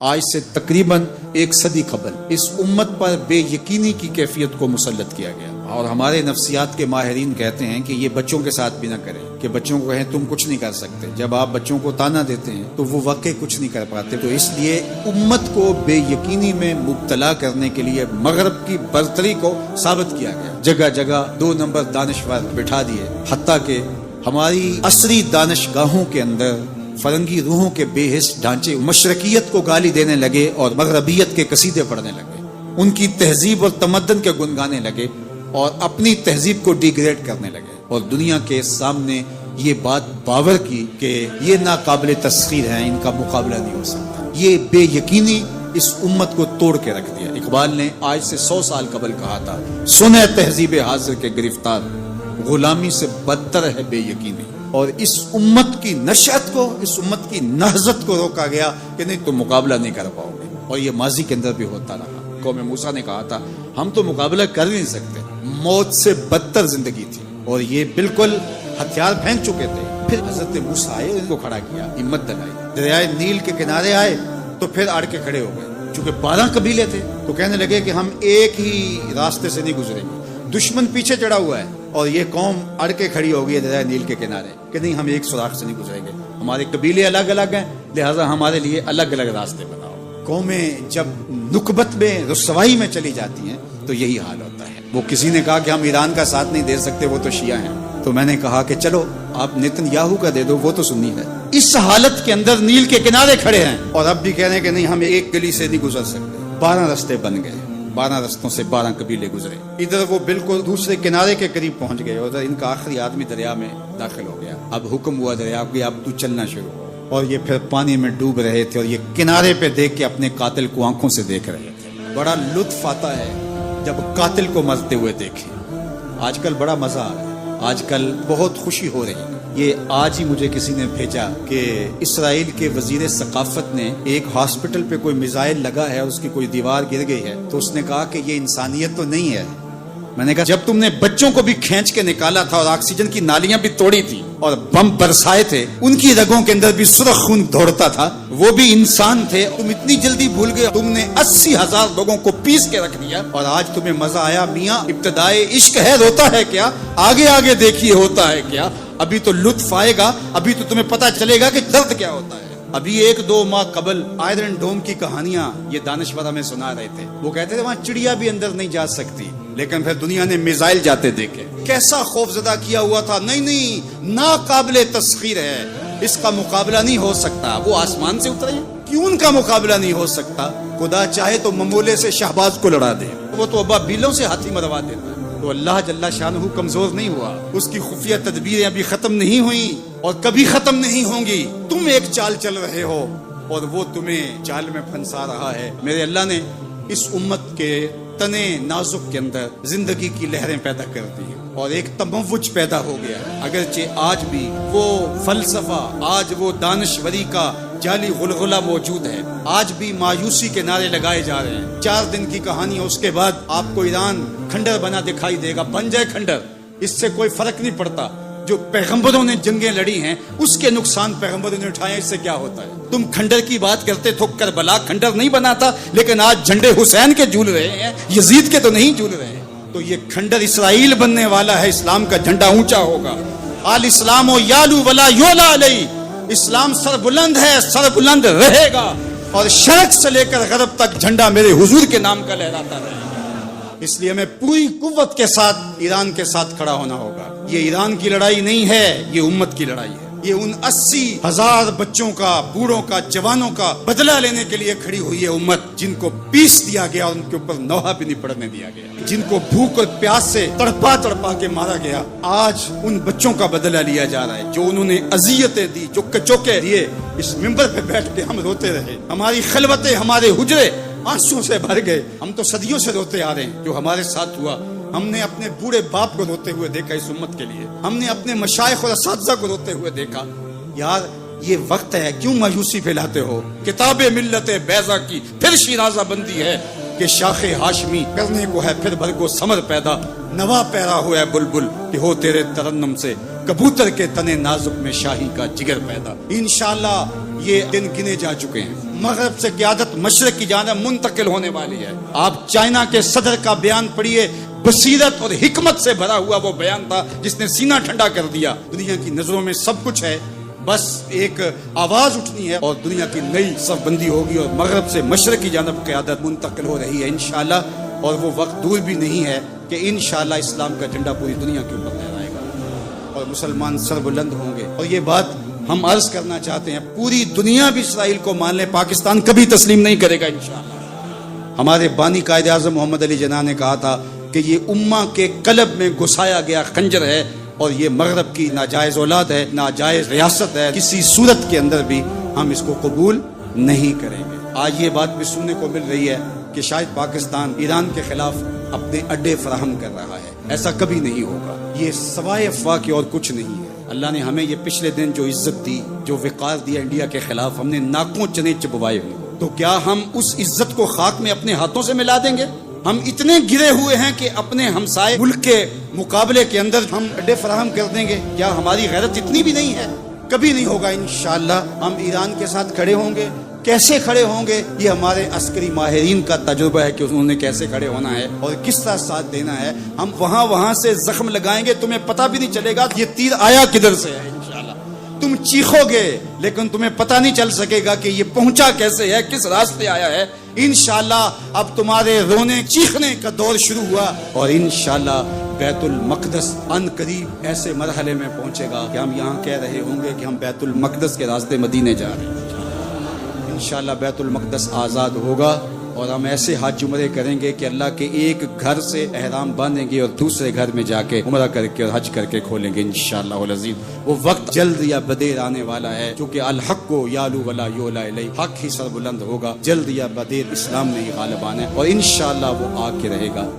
آج سے تقریباً 1 صدی قبل اس امت پر بے یقینی کی کیفیت کو مسلط کیا گیا، اور ہمارے نفسیات کے ماہرین کہتے ہیں کہ یہ بچوں کے ساتھ بھی نہ کریں، کہ بچوں کو کہیں تم کچھ نہیں کر سکتے۔ جب آپ بچوں کو تانا دیتے ہیں تو وہ واقعی کچھ نہیں کر پاتے۔ تو اس لیے امت کو بے یقینی میں مبتلا کرنے کے لیے مغرب کی برتری کو ثابت کیا گیا، جگہ جگہ 2 نمبر دانشور بٹھا دیے، حتیٰ کہ ہماری عصری دانشگاہوں کے اندر فرنگی روحوں کے بے حس ڈھانچے مشرقیت کو گالی دینے لگے اور مغربیت کے قصیدے پڑھنے لگے، ان کی تہذیب اور تمدن کے گن گانے لگے اور اپنی تہذیب کو ڈیگریڈ کرنے لگے، اور دنیا کے سامنے یہ بات باور کی کہ یہ ناقابل تسخیر ہیں، ان کا مقابلہ نہیں ہو سکتا۔ یہ بے یقینی اس امت کو توڑ کے رکھ دیا۔ اقبال نے آج سے 100 سال قبل کہا تھا، سنے تہذیب حاضر کے گرفتار، غلامی سے بدتر ہے بے یقینی۔ اور اس امت کی نشأت کو، اس امت کی نہضت کو روکا گیا کہ نہیں تم مقابلہ نہیں کر پاؤ گے، اور یہ ماضی کے اندر بھی ہوتا رہا۔ قوم موسیٰ نے کہا تھا ہم تو مقابلہ کر نہیں سکتے، موت سے بدتر زندگی تھی، اور یہ بالکل ہتھیار پھینک چکے تھے۔ پھر حضرت موسیٰ آئے اور ان کو کھڑا کیا، ہمت دلائی، دریائے نیل کے کنارے آئے تو پھر اڑ کے کھڑے ہو گئے۔ چونکہ 12 قبیلے تھے تو کہنے لگے کہ ہم ایک ہی راستے سے نہیں گزریں گے، دشمن پیچھے چڑھا ہوا ہے اور یہ قوم اڑ کے کھڑی ہو گئی ہے دریا نیل کے کنارے کہ نہیں ہم ایک سوراخ سے نہیں گزریں گے، ہمارے قبیلے الگ الگ ہیں، لہٰذا ہمارے لیے الگ الگ راستے بناؤ۔ قومیں جب نکبت میں رسوائی میں چلی جاتی ہیں تو یہی حال ہوتا ہے۔ وہ کسی نے کہا کہ ہم ایران کا ساتھ نہیں دے سکتے، وہ تو شیعہ ہیں، تو میں نے کہا کہ چلو آپ نیتن یاہو کا دے دو، وہ تو سنی ہے۔ اس حالت کے اندر نیل کے کنارے کھڑے ہیں اور اب بھی کہہ رہے ہیں کہ نہیں ہم ایک گلی سے نہیں گزر سکتے۔ 12 راستے بن گئے، 12 رستوں سے 12 قبیلے گزرے۔ ادھر وہ بالکل دوسرے کنارے کے قریب پہنچ گئے، ادھر ان کا آخری آدمی دریا میں داخل ہو گیا۔ اب حکم ہوا دریا کو اب تو چلنا شروع ہو، اور یہ پھر پانی میں ڈوب رہے تھے اور یہ کنارے پہ دیکھ کے اپنے قاتل کو آنکھوں سے دیکھ رہے تھے۔ بڑا لطف آتا ہے جب قاتل کو مرتے ہوئے دیکھیں۔ آج کل بڑا مزہ آ رہا ہے، آج کل بہت خوشی ہو رہی ہے۔ یہ آج ہی مجھے کسی نے بھیجا کہ اسرائیل کے وزیر ثقافت نے ایک ہاسپٹل پہ کوئی میزائل لگا ہے، اس کی کوئی دیوار گر گئی ہے، تو اس نے کہا کہ یہ انسانیت تو نہیں ہے۔ میں نے کہا جب تم نے بچوں کو بھی کھینچ کے نکالا تھا اور آکسیجن کی نالیاں بھی توڑی تھی اور بم برسائے تھے، ان کی رگوں کے اندر بھی سرخ خون دوڑتا تھا، وہ بھی انسان تھے، تم اتنی جلدی بھول گئے، تم نے 80,000 لوگوں کو پیس کے رکھ دیا اور آج تمہیں مزہ آیا۔ میاں ابتدائے عشق ہے، روتا ہے کیا، آگے آگے دیکھیے ہوتا ہے کیا، ابھی تو لطف آئے گا، ابھی تو تمہیں پتا چلے گا کہ درد کیا ہوتا ہے۔ ابھی 1-2 ماہ قبل آئرن ڈوم کی کہانیاں یہ دانشور ہمیں سنا رہے تھے۔ وہ کہتے تھے وہاں چڑیا بھی اندر نہیں جا سکتی، لیکن پھر دنیا نے میزائل جاتے دیکھے، کیسا خوف زدہ کیا ہوا تھا۔ نہیں ناقابل تسخیر ہے، اس کا مقابلہ نہیں ہو سکتا۔ وہ آسمان سے اترے، کیوں ان کا مقابلہ نہیں ہو سکتا؟ خدا چاہے تو ممولے سے شہباز کو لڑا دے، وہ تو ابابیلوں سے ہاتھی مروا دیتا ہے۔ تو اللہ جل شانہ کمزور نہیں ہوا، اس کی خفیہ تدبیریں ابھی ختم نہیں ہوئیں اور کبھی ختم نہیں ہوں گی۔ تم ایک چال چل رہے ہو اور وہ تمہیں چال میں پھنسا رہا ہے۔ میرے اللہ نے اس امت کے تنے نازک کے اندر زندگی کی لہریں پیدا کر دی اور ایک تموج پیدا ہو گیا۔ اگرچہ آج بھی وہ فلسفہ، آج وہ دانشوری کا جعلی غلغلہ موجود ہے، آج بھی مایوسی کے نعرے لگائے جا رہے ہیں۔ 4 دن کی کہانی ہے، اس کے بعد آپ کو ایران کھنڈر بنا دکھائی دے گا، بن جائے کھنڈر، اس سے کوئی فرق نہیں پڑتا۔ جو پیغمبروں نے جنگیں لڑی ہیں اس کے نقصان پیغمبروں نے اٹھائے، اس سے کیا ہوتا ہے؟ تم کھنڈر کی بات کرتے تھو، کربلا کھنڈر نہیں بنا تھا، لیکن آج جھنڈے حسین کے جھول رہے ہیں، یزید کے تو نہیں جھول رہے ہیں۔ تو یہ کھنڈر اسرائیل بننے والا ہے، اسلام کا جھنڈا اونچا ہوگا۔ آل اسلام و یالو ولا یولا علیہ، اسلام سر بلند ہے، سر بلند رہے گا، اور شرق سے لے کر غرب تک جھنڈا میرے حضور کے نام کا لہراتا رہے گا۔ اس لیے ہمیں پوری قوت کے ساتھ ایران کے ساتھ کھڑا ہونا ہوگا۔ یہ ایران کی لڑائی نہیں ہے، یہ امت کی لڑائی ہے۔ یہ ان 80,000 بچوں کا، بوڑھوں کا، جوانوں کا بدلہ لینے کے لیے کھڑی ہوئی ہے امت، جن کو پیس دیا گیا اور ان کے اوپر نوحہ بھی نہیں پڑنے دیا گیا، جن کو بھوک اور پیاس سے تڑپا تڑپا کے مارا گیا۔ آج ان بچوں کا بدلہ لیا جا رہا ہے جو انہوں نے اذیتیں دی، جو کچوکے دیے۔ اس منبر پہ بیٹھ کے ہم روتے رہے، ہماری خلوتیں، ہمارے حجرے آنسوں سے بھر گئے۔ ہم تو صدیوں سے روتے آ رہے ہیں جو ہمارے ساتھ ہوا۔ ہم نے اپنے بوڑھے باپ کو روتے ہوئے دیکھا اس امت کے لیے، ہم نے اپنے مشائخ اور اساتذہ کو روتے ہوئے دیکھا۔ یار یہ وقت ہے، کیوں مایوسی پھیلاتے ہو؟ کتاب ملت بیضا کی پھر شیرازہ بندی ہے کہ شاخ ہاشمی کرنے کو ہے پھر بھرگو ثمر پیدا، نوا پیرا ہوا ہے بلبل کہ ہو تیرے ترنم سے کبوتر کے تنے نازک میں شاہی کا جگر پیدا۔ انشاءاللہ یہ دن گنے جا چکے ہیں۔ مغرب سے قیادت مشرق کی جانب منتقل ہونے والی ہے. آپ چائنا کے صدر کا بیان پڑھیے, بصیرت اور حکمت سے بھرا ہوا وہ بیان تھا جس نے سینہ ٹھنڈا کر دیا. دنیا کی نظروں میں سب کچھ ہے, بس ایک آواز اٹھنی ہے اور دنیا کی نئی صف بندی ہوگی اور مغرب سے مشرق کی جانب قیادت منتقل ہو رہی ہے انشاءاللہ. اور وہ وقت دور بھی نہیں ہے کہ انشاءاللہ اسلام کا جھنڈا پوری دنیا کے اوپر لہرائے گا اور مسلمان سر بلند ہوں گے. اور یہ بات ہم عرض کرنا چاہتے ہیں, پوری دنیا بھی اسرائیل کو مان لے, پاکستان کبھی تسلیم نہیں کرے گا انشاءاللہ. ہمارے بانی قائد اعظم محمد علی جناح نے کہا تھا کہ یہ امہ کے قلب میں گھسایا گیا خنجر ہے اور یہ مغرب کی ناجائز اولاد ہے, ناجائز ریاست ہے, کسی صورت کے اندر بھی ہم اس کو قبول نہیں کریں گے. آج یہ بات بھی سننے کو مل رہی ہے کہ شاید پاکستان ایران کے خلاف اپنے اڈے فراہم کر رہا ہے. ایسا کبھی نہیں ہوگا, یہ سوائے افواہ کے اور کچھ نہیں ہے. اللہ نے ہمیں یہ پچھلے دن جو عزت دی, جو وقار دیا انڈیا کے خلاف, ہم نے ناکوں چنے چبوائے ہوئے, تو کیا ہم اس عزت کو خاک میں اپنے ہاتھوں سے ملا دیں گے؟ ہم اتنے گرے ہوئے ہیں کہ اپنے ہمسائے ملک کے مقابلے کے اندر ہم اڈے فراہم کر دیں گے؟ کیا ہماری غیرت اتنی بھی نہیں ہے؟ کبھی نہیں ہوگا انشاءاللہ. ہم ایران کے ساتھ کھڑے ہوں گے. کیسے کھڑے ہوں گے یہ ہمارے عسکری ماہرین کا تجربہ ہے کہ انہوں نے کیسے کھڑے ہونا ہے اور کس طرح ساتھ دینا ہے. ہم وہاں سے زخم لگائیں گے, تمہیں پتہ بھی نہیں چلے گا یہ تیر آیا کدھر سے ہے انشاءاللہ. تم چیخو گے لیکن تمہیں پتہ نہیں چل سکے گا کہ یہ پہنچا کیسے ہے, کس راستے آیا ہے. انشاءاللہ اب تمہارے رونے چیخنے کا دور شروع ہوا اور انشاءاللہ بیت المقدس ان قریب ایسے مرحلے میں پہنچے گا کہ ہم یہاں کہہ رہے ہوں گے کہ ہم بیت المقدس کے راستے مدینے جا رہے ہیں. انشاءاللہ بیت المقدس آزاد ہوگا اور ہم ایسے حج عمرے کریں گے کہ اللہ کے ایک گھر سے احرام باندھیں گے اور دوسرے گھر میں جا کے عمرہ کر کے اور حج کر کے کھولیں گے انشاءاللہ العزیز. وہ وقت جلد یا بدیر آنے والا ہے کیونکہ الحق کو یالو ولا یولا الیہ, حق ہی سر بلند ہوگا. جلد یا بدیر اسلام نے ہی غالب آنا ہے اور انشاءاللہ وہ آ کے رہے گا.